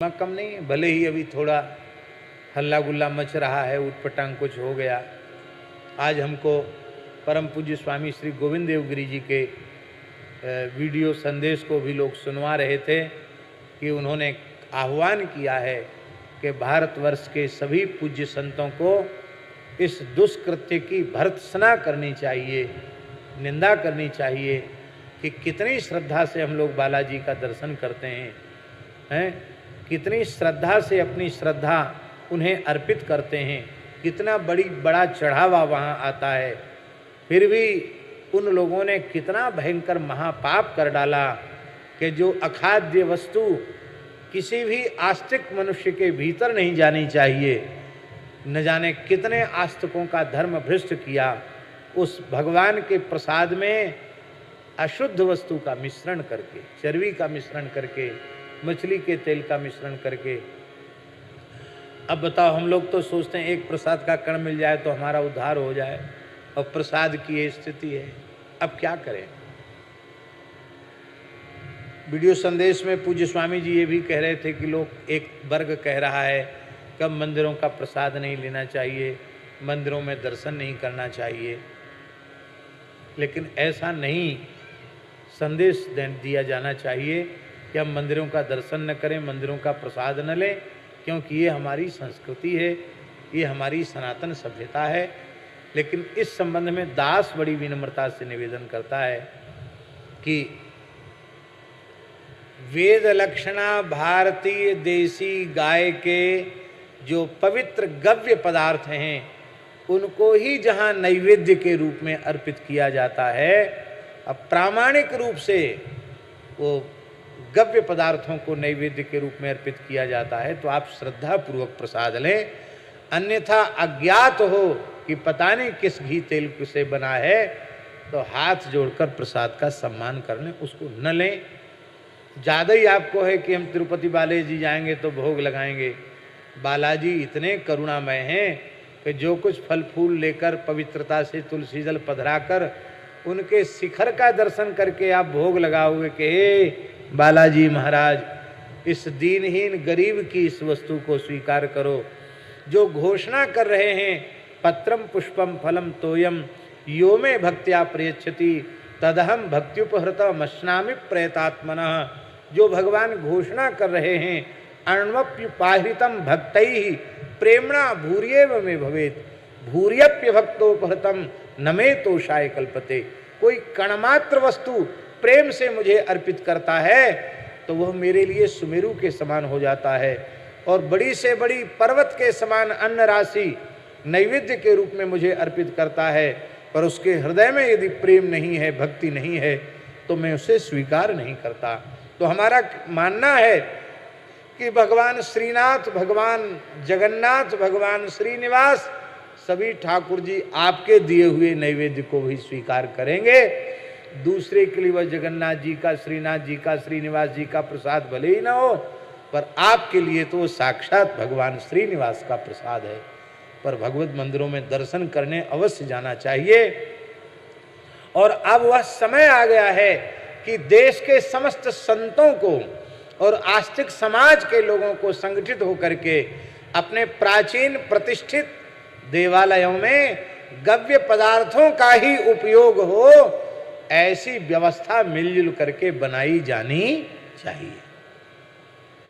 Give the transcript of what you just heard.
कम नहीं है, भले ही अभी थोड़ा हल्ला गुल्ला मच रहा है, उटपटांग कुछ हो गया। आज हमको परम पूज्य स्वामी श्री गोविंद देव गिरी जी के वीडियो संदेश को भी लोग सुनवा रहे थे कि उन्होंने आह्वान किया है कि भारतवर्ष के सभी पूज्य संतों को इस दुष्कृत्य की भर्त्सना करनी चाहिए, निंदा करनी चाहिए कि कितनी श्रद्धा से हम लोग बालाजी का दर्शन करते हैं, कितनी श्रद्धा से अपनी श्रद्धा उन्हें अर्पित करते हैं, कितना बड़ा चढ़ावा वहाँ आता है, फिर भी उन लोगों ने कितना भयंकर महापाप कर डाला कि जो अखाद्य वस्तु किसी भी आस्तिक मनुष्य के भीतर नहीं जानी चाहिए, न जाने कितने आस्तिकों का धर्म भ्रष्ट किया। उस भगवान के प्रसाद में अशुद्ध वस्तु का मिश्रण करके, चर्बी का मिश्रण करके, मछली के तेल का मिश्रण करके। अब बताओ, हम लोग तो सोचते हैं एक प्रसाद का कण मिल जाए तो हमारा उद्धार हो जाए, और प्रसाद की ये स्थिति है। अब क्या करें? वीडियो संदेश में पूज्य स्वामी जी ये भी कह रहे थे कि लोग, एक वर्ग कह रहा है कब मंदिरों का प्रसाद नहीं लेना चाहिए, मंदिरों में दर्शन नहीं करना चाहिए। लेकिन ऐसा नहीं संदेश दिया जाना चाहिए कि हम मंदिरों का दर्शन न करें, मंदिरों का प्रसाद न लें, क्योंकि ये हमारी संस्कृति है, ये हमारी सनातन सभ्यता है। लेकिन इस संबंध में दास बड़ी विनम्रता से निवेदन करता है कि वेद लक्षणा भारतीय देसी गाय के जो पवित्र गव्य पदार्थ हैं, उनको ही जहाँ नैवेद्य के रूप में अर्पित किया जाता है, अब प्रामाणिक रूप से वो गव्य पदार्थों को नैवेद्य के रूप में अर्पित किया जाता है, तो आप श्रद्धा पूर्वक प्रसाद लें। अन्यथा अज्ञात हो कि पता नहीं किस घी तेल से बना है, तो हाथ जोड़कर प्रसाद का सम्मान कर लें, उसको न लें। ज़्यादा ही आपको है कि हम तिरुपति बालाजी जाएंगे तो भोग लगाएंगे। बालाजी इतने करुणामय हैं कि जो कुछ फल फूल लेकर पवित्रता से तुलसी जल पधराकर उनके शिखर का दर्शन करके आप भोग लगाओगे कि हे बालाजी महाराज, इस दीनहीन गरीब की इस वस्तु को स्वीकार करो। जो घोषणा कर रहे हैं पत्रम पुष्पम फलम तोयम यो में भक्त्या प्रयच्छति तदहम भक्त्युपहृतम अश्नामि प्रयतात्मनः, जो भगवान घोषणा कर रहे हैं अण्वप्युपाहृतम भक्तैः प्रेमणा भूर्येव में भवेत् भूर्यप्य भक्तोपहृतम न मे तोषाय कल्पते। कोई कणमात्र वस्तु प्रेम से मुझे अर्पित करता है तो वह मेरे लिए सुमेरु के समान हो जाता है, और बड़ी से बड़ी पर्वत के समान अन्न राशि नैवेद्य के रूप में मुझे अर्पित करता है, पर उसके हृदय में यदि प्रेम नहीं है, भक्ति नहीं है, तो मैं उसे स्वीकार नहीं करता। तो हमारा मानना है कि भगवान श्रीनाथ, भगवान जगन्नाथ, भगवान श्रीनिवास, सभी ठाकुर जी आपके दिए हुए नैवेद्य को भी स्वीकार करेंगे। दूसरे के लिए वह जगन्नाथ जी का, श्रीनाथ जी का, श्रीनिवास जी का प्रसाद भले ही ना हो, पर आपके लिए तो साक्षात भगवान श्रीनिवास का प्रसाद है। पर भगवत मंदिरों में दर्शन करने अवश्य जाना चाहिए। और अब वह समय आ गया है कि देश के समस्त संतों को और आस्तिक समाज के लोगों को संगठित होकर के अपने प्राचीन प्रतिष्ठित देवालयों में गव्य पदार्थों का ही उपयोग हो, ऐसी व्यवस्था मिलजुल करके बनाई जानी चाहिए।